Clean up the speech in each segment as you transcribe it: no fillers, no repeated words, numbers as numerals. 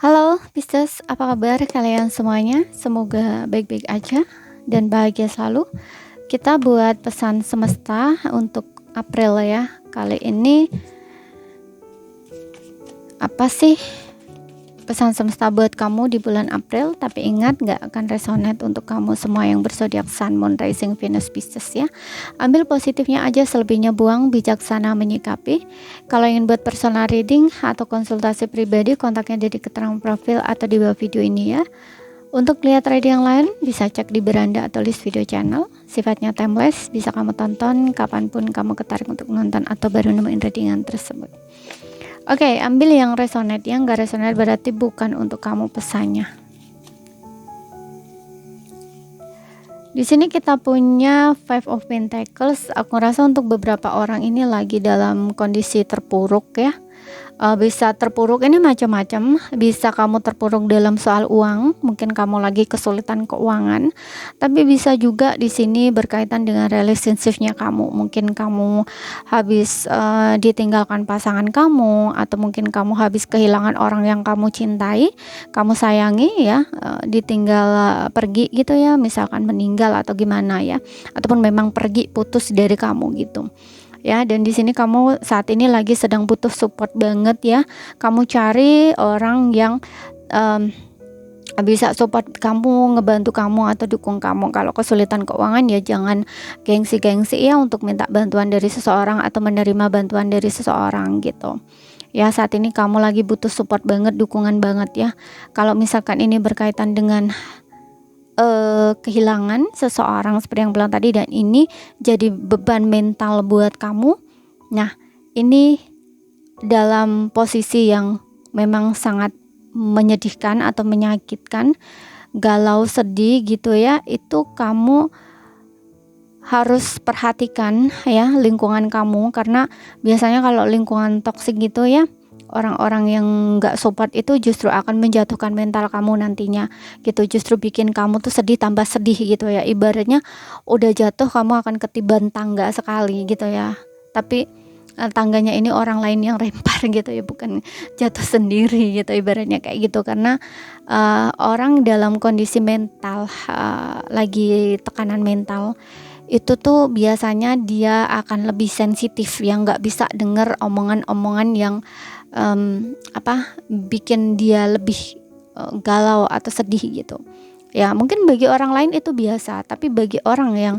Halo Pisces, apa kabar kalian semuanya? Semoga baik-baik aja dan bahagia selalu. Kita buat pesan semesta untuk April ya. Kali ini apa sih pesan semesta buat kamu di bulan April? Tapi ingat, gak akan resonate untuk kamu semua yang berzodiak Sun, Moon, Rising, Venus, Pisces ya. Ambil positifnya aja, selebihnya buang, bijaksana menyikapi. Kalau ingin buat personal reading atau konsultasi pribadi, kontaknya di keterangan profil atau di bawah video ini ya. Untuk lihat reading yang lain, bisa cek di beranda atau list video channel. Sifatnya timeless, bisa kamu tonton kapanpun kamu tertarik untuk nonton atau baru nemuin readingan tersebut. Oke, ambil yang resonate. Yang gak resonate berarti bukan untuk kamu pesannya. Di sini kita punya Five of Pentacles. Aku rasa untuk beberapa orang ini lagi dalam kondisi terpuruk ya. Bisa terpuruk ini macam-macam. Bisa kamu terpuruk dalam soal uang, mungkin kamu lagi kesulitan keuangan. Tapi bisa juga di sini berkaitan dengan relationship-nya kamu. Mungkin kamu habis ditinggalkan pasangan kamu, atau mungkin kamu habis kehilangan orang yang kamu cintai, kamu sayangi ya, ditinggal pergi gitu ya, misalkan meninggal atau gimana ya, ataupun memang pergi putus dari kamu gitu. Ya, dan di sini kamu saat ini lagi sedang butuh support banget ya. Kamu cari orang yang bisa support kamu, ngebantu kamu atau dukung kamu. Kalau kesulitan keuangan ya jangan gengsi-gengsi ya untuk minta bantuan dari seseorang atau menerima bantuan dari seseorang gitu. Ya, saat ini kamu lagi butuh support banget, dukungan banget ya. Kalau misalkan ini berkaitan dengan kehilangan seseorang seperti yang bilang tadi, dan ini jadi beban mental buat kamu. Nah, ini dalam posisi yang memang sangat menyedihkan atau menyakitkan, galau, sedih gitu ya. Itu kamu harus perhatikan ya lingkungan kamu, karena biasanya kalau lingkungan toksik gitu ya, orang-orang yang gak support itu justru akan menjatuhkan mental kamu nantinya gitu, justru bikin kamu tuh sedih tambah sedih gitu ya. Ibaratnya udah jatuh kamu akan ketiban tangga sekali gitu ya, tapi tangganya ini orang lain yang lempar gitu ya, bukan jatuh sendiri gitu, ibaratnya kayak gitu. Karena orang dalam kondisi mental lagi tekanan mental itu tuh biasanya dia akan lebih sensitif, yang nggak bisa denger omongan-omongan yang bikin dia lebih galau atau sedih gitu ya. Mungkin bagi orang lain itu biasa, tapi bagi orang yang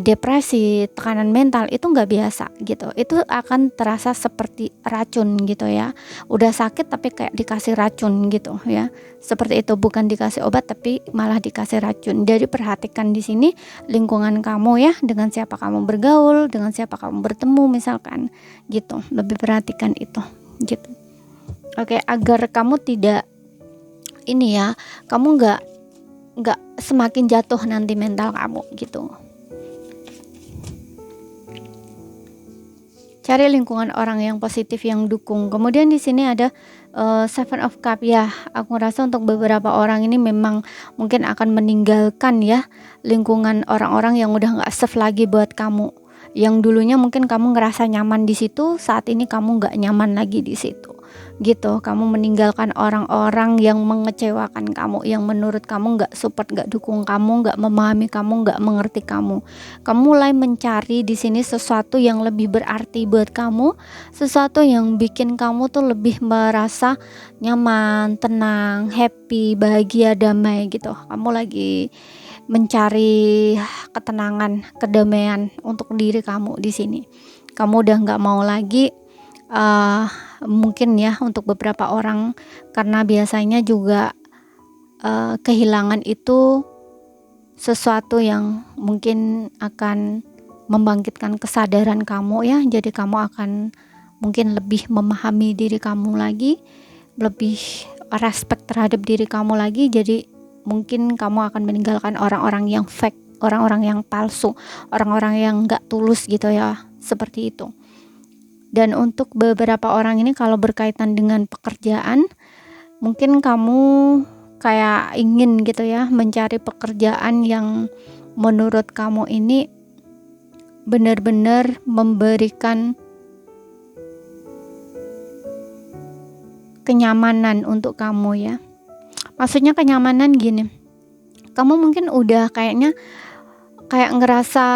depresi, tekanan mental itu nggak biasa gitu. Itu akan terasa seperti racun gitu ya. Udah sakit tapi kayak dikasih racun gitu ya. Seperti itu, bukan dikasih obat tapi malah dikasih racun. Jadi perhatikan di sini lingkungan kamu ya, dengan siapa kamu bergaul, dengan siapa kamu bertemu misalkan gitu. Lebih perhatikan itu gitu. Oke, agar kamu tidak ini ya, kamu nggak semakin jatuh nanti mental kamu gitu. Cari lingkungan orang yang positif, yang dukung. Kemudian di sini ada Seven of Cup ya. Aku rasa untuk beberapa orang ini memang mungkin akan meninggalkan ya lingkungan orang-orang yang udah nggak safe lagi buat kamu. Yang dulunya mungkin kamu ngerasa nyaman di situ, saat ini kamu nggak nyaman lagi di situ gitu. Kamu meninggalkan orang-orang yang mengecewakan kamu, yang menurut kamu nggak support, nggak dukung kamu, nggak memahami kamu, nggak mengerti kamu. Kamu mulai mencari di sini sesuatu yang lebih berarti buat kamu, sesuatu yang bikin kamu tuh lebih merasa nyaman, tenang, happy, bahagia, damai gitu. Kamu lagi mencari ketenangan, kedamaian untuk diri kamu di sini. Kamu udah nggak mau lagi mungkin ya untuk beberapa orang, karena biasanya juga kehilangan itu sesuatu yang mungkin akan membangkitkan kesadaran kamu ya. Jadi kamu akan mungkin lebih memahami diri kamu lagi, lebih respect terhadap diri kamu lagi. Jadi mungkin kamu akan meninggalkan orang-orang yang fake, orang-orang yang palsu, orang-orang yang gak tulus gitu ya, seperti itu. Dan untuk beberapa orang ini kalau berkaitan dengan pekerjaan, mungkin kamu kayak ingin gitu ya mencari pekerjaan yang menurut kamu ini benar-benar memberikan kenyamanan untuk kamu ya. Maksudnya kenyamanan gini, kamu mungkin udah kayak ngerasa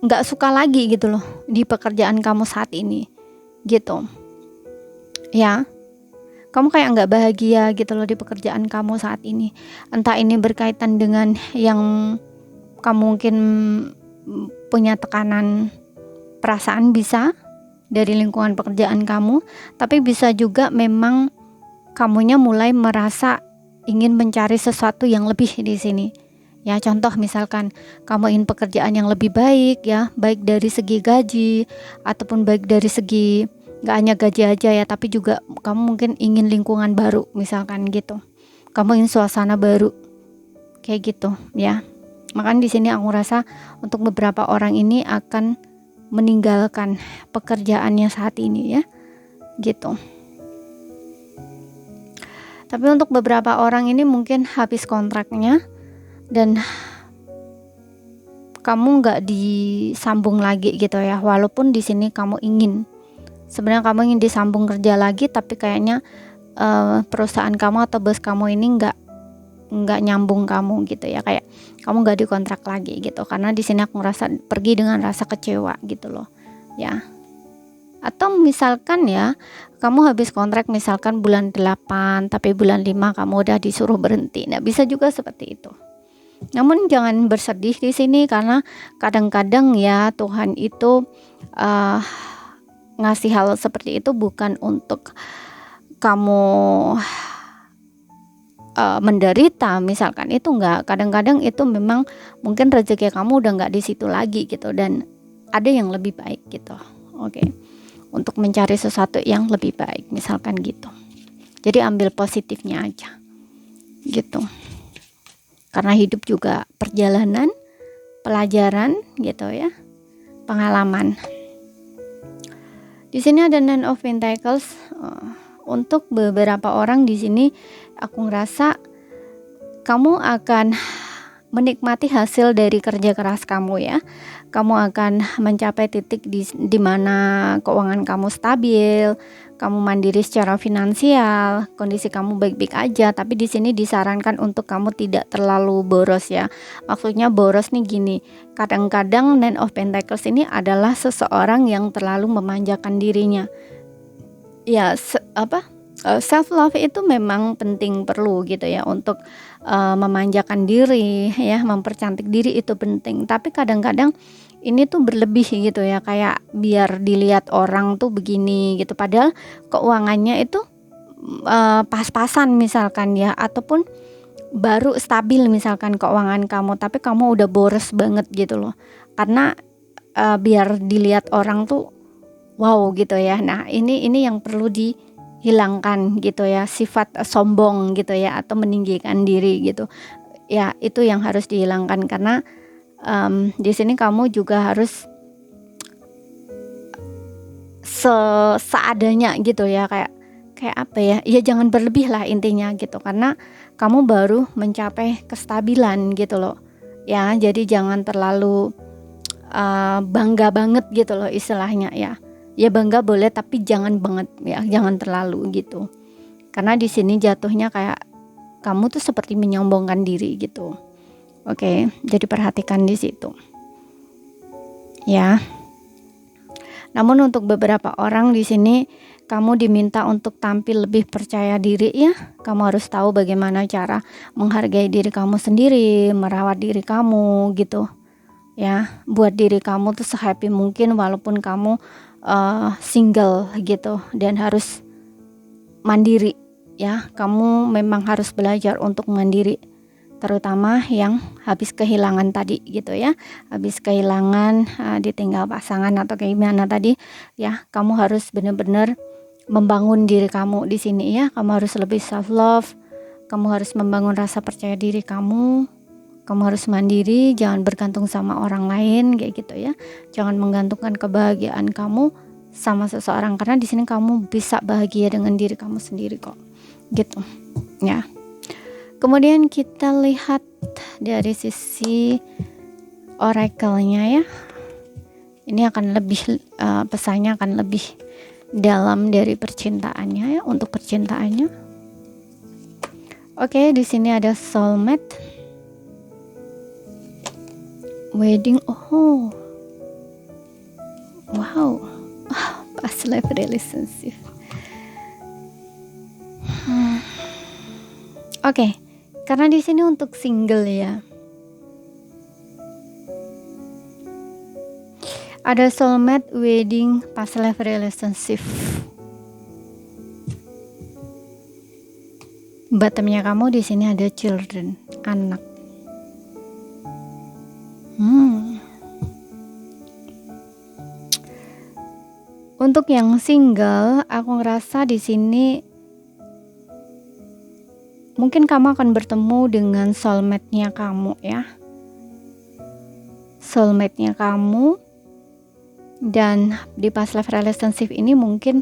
nggak suka lagi gitu loh di pekerjaan kamu saat ini gitu ya. Kamu kayak nggak bahagia gitu loh di pekerjaan kamu saat ini. Entah ini berkaitan dengan yang kamu mungkin punya tekanan perasaan, bisa dari lingkungan pekerjaan kamu, tapi bisa juga memang kamunya mulai merasa ingin mencari sesuatu yang lebih di sini. Ya, contoh misalkan kamu ingin pekerjaan yang lebih baik ya, baik dari segi gaji ataupun baik dari segi nggak hanya gaji aja ya, tapi juga kamu mungkin ingin lingkungan baru misalkan gitu. Kamu ingin suasana baru kayak gitu ya. Makanya di sini aku rasa untuk beberapa orang ini akan meninggalkan pekerjaannya saat ini ya, gitu. Tapi untuk beberapa orang ini mungkin habis kontraknya dan kamu nggak disambung lagi gitu ya, walaupun di sini sebenarnya kamu ingin disambung kerja lagi, tapi kayaknya perusahaan kamu atau bos kamu ini nggak nyambung kamu gitu ya, kayak kamu nggak dikontrak lagi gitu. Karena di sini aku ngerasa pergi dengan rasa kecewa gitu loh ya. Atau misalkan ya, kamu habis kontrak misalkan bulan 8, tapi bulan 5 kamu udah disuruh berhenti. Nah, bisa juga seperti itu. Namun jangan bersedih di sini, karena kadang-kadang ya Tuhan itu ngasih hal seperti itu bukan untuk kamu menderita misalkan, itu enggak. Kadang-kadang itu memang mungkin rezeki kamu udah enggak di situ lagi gitu, dan ada yang lebih baik gitu. Oke. Untuk mencari sesuatu yang lebih baik misalkan gitu. Jadi ambil positifnya aja gitu. Karena hidup juga perjalanan, pelajaran gitu ya, pengalaman. Di sini ada Nine of Pentacles. Untuk beberapa orang di sini aku ngerasa kamu akan menikmati hasil dari kerja keras kamu ya. Kamu akan mencapai titik di mana keuangan kamu stabil, kamu mandiri secara finansial, kondisi kamu baik-baik aja. Tapi di sini disarankan untuk kamu tidak terlalu boros ya. Maksudnya boros nih gini, kadang-kadang Nine of Pentacles ini adalah seseorang yang terlalu memanjakan dirinya. Ya, self love itu memang penting, perlu gitu ya, untuk memanjakan diri ya, mempercantik diri itu penting. Tapi kadang-kadang ini tuh berlebih gitu ya, kayak biar dilihat orang tuh begini gitu, padahal keuangannya itu pas-pasan misalkan ya, ataupun baru stabil misalkan keuangan kamu, tapi kamu udah boros banget gitu loh, karena biar dilihat orang tuh wow gitu ya. Nah, ini yang perlu dihilangkan gitu ya, sifat sombong gitu ya, atau meninggikan diri gitu ya. Itu yang harus dihilangkan, karena di sini kamu juga harus seadanya gitu ya, kayak apa ya, ya jangan berlebih lah intinya gitu, karena kamu baru mencapai kestabilan gitu loh ya. Jadi jangan terlalu bangga banget gitu loh istilahnya ya. Ya bangga boleh, tapi jangan banget ya, jangan terlalu gitu. Karena di sini jatuhnya kayak kamu tuh seperti menyombongkan diri gitu. Oke, jadi perhatikan di situ. Ya. Namun untuk beberapa orang di sini kamu diminta untuk tampil lebih percaya diri ya. Kamu harus tahu bagaimana cara menghargai diri kamu sendiri, merawat diri kamu gitu. Ya, buat diri kamu tuh se-happy mungkin walaupun kamu single gitu dan harus mandiri ya. Kamu memang harus belajar untuk mandiri, terutama yang habis kehilangan tadi gitu ya, habis kehilangan ditinggal pasangan atau kayak gimana tadi ya. Kamu harus benar-benar membangun diri kamu di sini ya. Kamu harus lebih self love, kamu harus membangun rasa percaya diri kamu. Kamu harus mandiri, jangan bergantung sama orang lain kayak gitu ya. Jangan menggantungkan kebahagiaan kamu sama seseorang, karena di sini kamu bisa bahagia dengan diri kamu sendiri kok. Gitu. Ya. Kemudian kita lihat dari sisi oracle-nya ya. Ini akan lebih pesannya akan lebih dalam dari percintaannya ya, untuk percintaannya. Oke, di sini ada soulmate, wedding. Oh, wow, past life relationship. Oke, karena di sini untuk single ya. Ada soulmate, wedding, past life relationship. Bottomnya kamu di sini ada children, anak. Untuk yang single, aku ngerasa di sini mungkin kamu akan bertemu dengan soulmate-nya kamu ya. Soulmate-nya kamu. Dan di past life relationship ini mungkin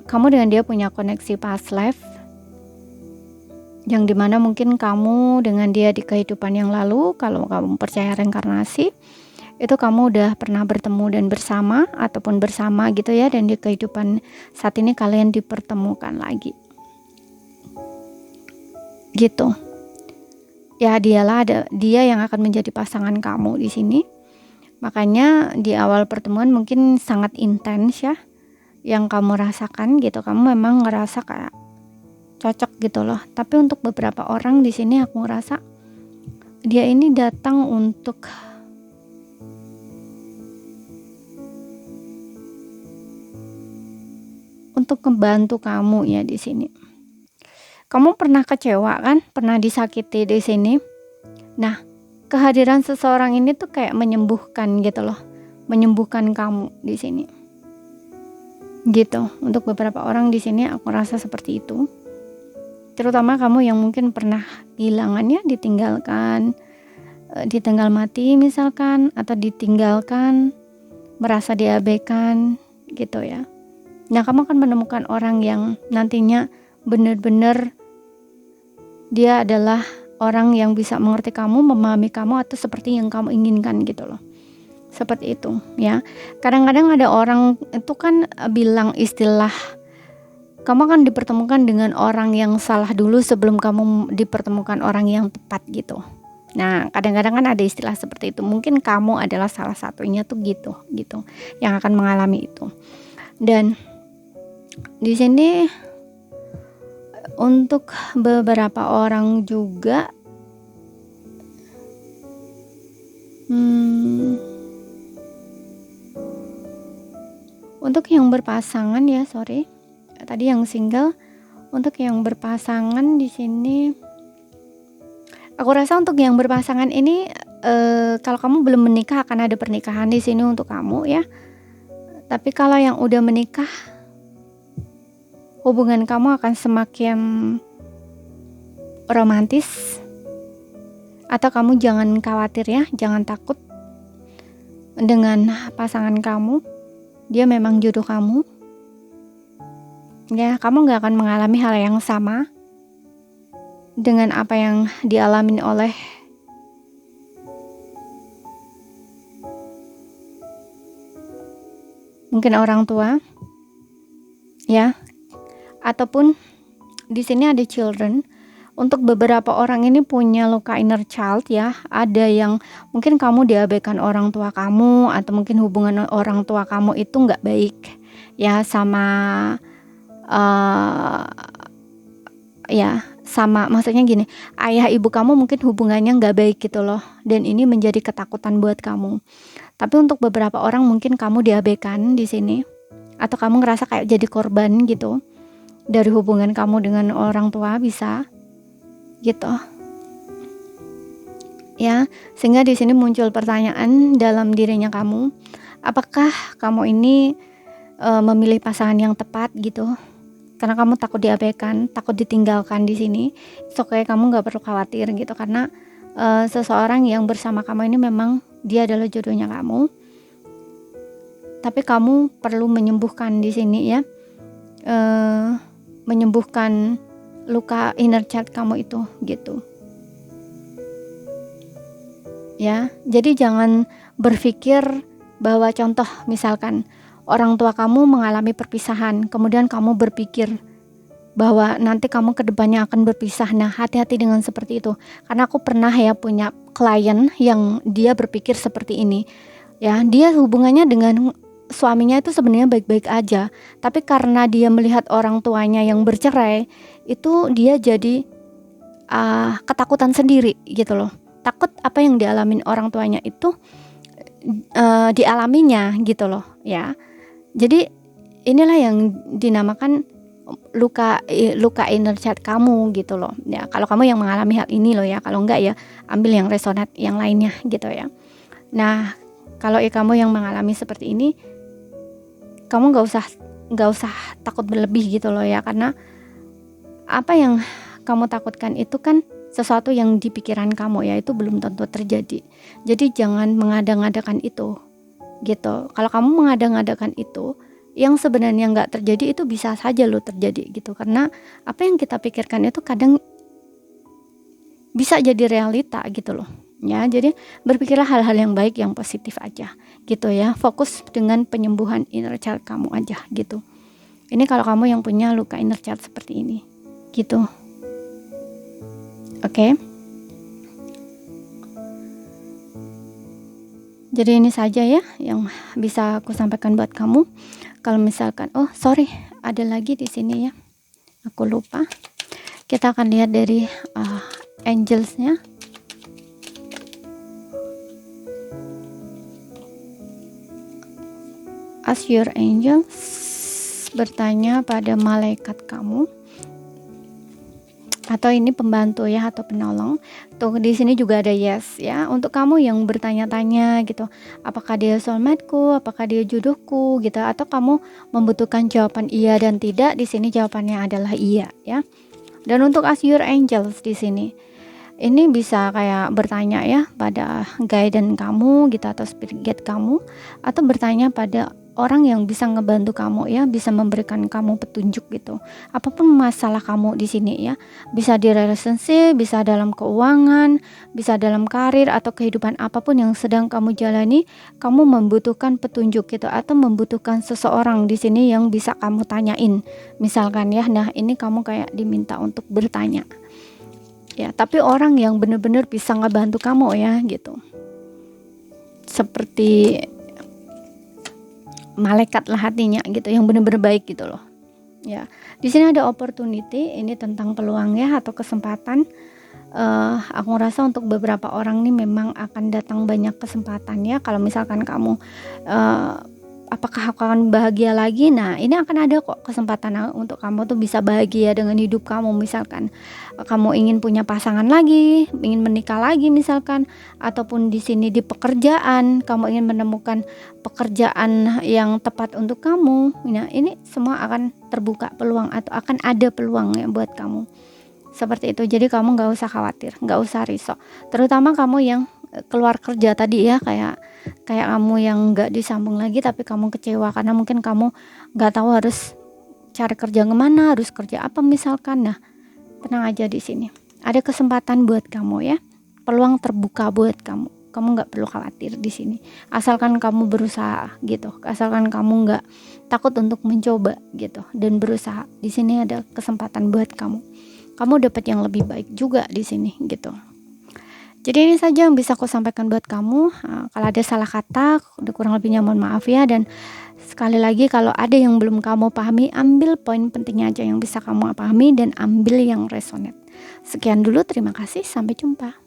kamu dengan dia punya koneksi past life, yang dimana mungkin kamu dengan dia di kehidupan yang lalu, kalau kamu percaya reinkarnasi, itu kamu udah pernah bertemu dan bersama ataupun bersama gitu ya, dan di kehidupan saat ini kalian dipertemukan lagi gitu ya. Dia yang akan menjadi pasangan kamu di sini. Makanya di awal pertemuan mungkin sangat intens ya yang kamu rasakan gitu. Kamu memang ngerasa kayak cocok gitu loh. Tapi untuk beberapa orang di sini aku ngerasa dia ini datang untuk membantu kamu ya di sini. Kamu pernah kecewa kan? Pernah disakiti di sini. Nah, kehadiran seseorang ini tuh kayak menyembuhkan gitu loh, menyembuhkan kamu di sini. Gitu. Untuk beberapa orang di sini aku rasa seperti itu. Terutama kamu yang mungkin pernah kehilangan ya, ditinggalkan, ditinggal mati misalkan, atau ditinggalkan, merasa diabaikan gitu ya. Nah, kamu akan menemukan orang yang nantinya benar-benar dia adalah orang yang bisa mengerti kamu, memahami kamu, atau seperti yang kamu inginkan gitu loh. Seperti itu ya. Kadang-kadang ada orang itu kan bilang istilah, kamu akan dipertemukan dengan orang yang salah dulu sebelum kamu dipertemukan orang yang tepat gitu. Nah, kadang-kadang kan ada istilah seperti itu. Mungkin kamu adalah salah satunya tuh gitu yang akan mengalami itu. Dan di sini untuk beberapa orang juga untuk yang berpasangan ya, tadi yang single. Untuk yang berpasangan di sini aku rasa untuk yang berpasangan ini kalau kamu belum menikah akan ada pernikahan di sini untuk kamu ya. Tapi kalau yang udah menikah, hubungan kamu akan semakin romantis. Atau kamu jangan khawatir ya, jangan takut dengan pasangan kamu. Dia memang jodoh kamu. Ya, kamu gak akan mengalami hal yang sama dengan apa yang dialami oleh mungkin orang tua. Ya. Ataupun di sini ada children. Untuk beberapa orang ini punya luka inner child ya. Ada yang mungkin kamu diabaikan orang tua kamu, atau mungkin hubungan orang tua kamu itu nggak baik ya sama sama maksudnya gini, ayah ibu kamu mungkin hubungannya nggak baik gitu loh. Dan ini menjadi ketakutan buat kamu. Tapi untuk beberapa orang mungkin kamu diabaikan di sini, atau kamu ngerasa kayak jadi korban gitu dari hubungan kamu dengan orang tua, bisa gitu ya. Sehingga di sini muncul pertanyaan dalam dirinya kamu, apakah kamu ini memilih pasangan yang tepat gitu, karena kamu takut diabaikan, takut ditinggalkan di sini. Kayak kamu nggak perlu khawatir gitu, karena seseorang yang bersama kamu ini memang dia adalah jodohnya kamu. Tapi kamu perlu menyembuhkan di sini ya, menyembuhkan luka inner child kamu itu gitu ya. Jadi jangan berpikir bahwa contoh misalkan, orang tua kamu mengalami perpisahan, kemudian kamu berpikir bahwa nanti kamu ke depannya akan berpisah. Nah, hati-hati dengan seperti itu. Karena aku pernah ya punya klien yang dia berpikir seperti ini. Ya, dia hubungannya dengan suaminya itu sebenarnya baik-baik aja, tapi karena dia melihat orang tuanya yang bercerai, itu dia jadi ketakutan sendiri gitu loh. Takut apa yang dialamin orang tuanya itu dialaminya gitu loh ya. Jadi inilah yang dinamakan luka inner child kamu gitu loh ya. Kalau kamu yang mengalami hal ini loh ya, kalau enggak ya ambil yang resonate yang lainnya gitu ya. Nah, kalau kamu yang mengalami seperti ini, kamu nggak usah takut berlebih gitu loh ya, karena apa yang kamu takutkan itu kan sesuatu yang di pikiran kamu ya, itu belum tentu terjadi. Jadi jangan mengada-ngadakan itu gitu. Kalau kamu mengada-ngadakan itu, yang sebenarnya nggak terjadi itu bisa saja lo terjadi gitu. Karena apa yang kita pikirkan itu kadang bisa jadi realita gitu loh ya. Jadi berpikirlah hal-hal yang baik, yang positif aja gitu ya. Fokus dengan penyembuhan inner child kamu aja gitu. Ini kalau kamu yang punya luka inner child seperti ini gitu. Oke. Jadi ini saja ya yang bisa aku sampaikan buat kamu. Kalau misalkan, oh sorry, ada lagi di sini ya, aku lupa. Kita akan lihat dari angelsnya. Ask your angels, bertanya pada malaikat kamu, atau ini pembantu ya, atau penolong. Tuh di sini juga ada yes ya, untuk kamu yang bertanya-tanya gitu, apakah dia soulmate-ku, apakah dia jodohku gitu, atau kamu membutuhkan jawaban iya dan tidak. Di sini jawabannya adalah iya ya. Dan untuk ask your angels di sini, ini bisa kayak bertanya ya pada guidance kamu gitu, atau spirit guide kamu, atau bertanya pada orang yang bisa ngebantu kamu ya, bisa memberikan kamu petunjuk gitu. Apapun masalah kamu di sini ya, bisa di relationship, bisa dalam keuangan, bisa dalam karir atau kehidupan apapun yang sedang kamu jalani, kamu membutuhkan petunjuk gitu, atau membutuhkan seseorang di sini yang bisa kamu tanyain. Misalkan ya, nah ini kamu kayak diminta untuk bertanya. Ya, tapi orang yang benar-benar bisa ngebantu kamu ya gitu. Seperti malaikat lah hatinya gitu, yang benar-benar baik gitu loh. Ya, di sini ada opportunity, ini tentang peluang ya, atau kesempatan. Aku ngerasa untuk beberapa orang nih memang akan datang banyak kesempatan ya. Kalau misalkan kamu apakah akan bahagia lagi? Nah, ini akan ada kok kesempatan untuk kamu tuh bisa bahagia dengan hidup kamu. Misalkan kamu ingin punya pasangan lagi, ingin menikah lagi misalkan, ataupun di sini di pekerjaan, kamu ingin menemukan pekerjaan yang tepat untuk kamu. Nah, ini semua akan terbuka peluang, atau akan ada peluang ya buat kamu. Seperti itu. Jadi kamu nggak usah khawatir, nggak usah risau. Terutama kamu yang keluar kerja tadi ya, kayak kamu yang nggak disambung lagi, tapi kamu kecewa karena mungkin kamu nggak tahu harus cari kerja kemana, harus kerja apa misalkan. Nah, tenang aja, di sini ada kesempatan buat kamu ya, peluang terbuka buat kamu. Kamu nggak perlu khawatir di sini, asalkan kamu berusaha gitu, asalkan kamu nggak takut untuk mencoba gitu dan berusaha. Di sini ada kesempatan buat kamu. Kamu dapat yang lebih baik juga di sini gitu. Jadi ini saja yang bisa aku sampaikan buat kamu. Kalau ada salah kata, kurang lebihnya mohon maaf ya. Dan sekali lagi, kalau ada yang belum kamu pahami, ambil poin pentingnya aja yang bisa kamu pahami dan ambil yang resonate. Sekian dulu, terima kasih, sampai jumpa.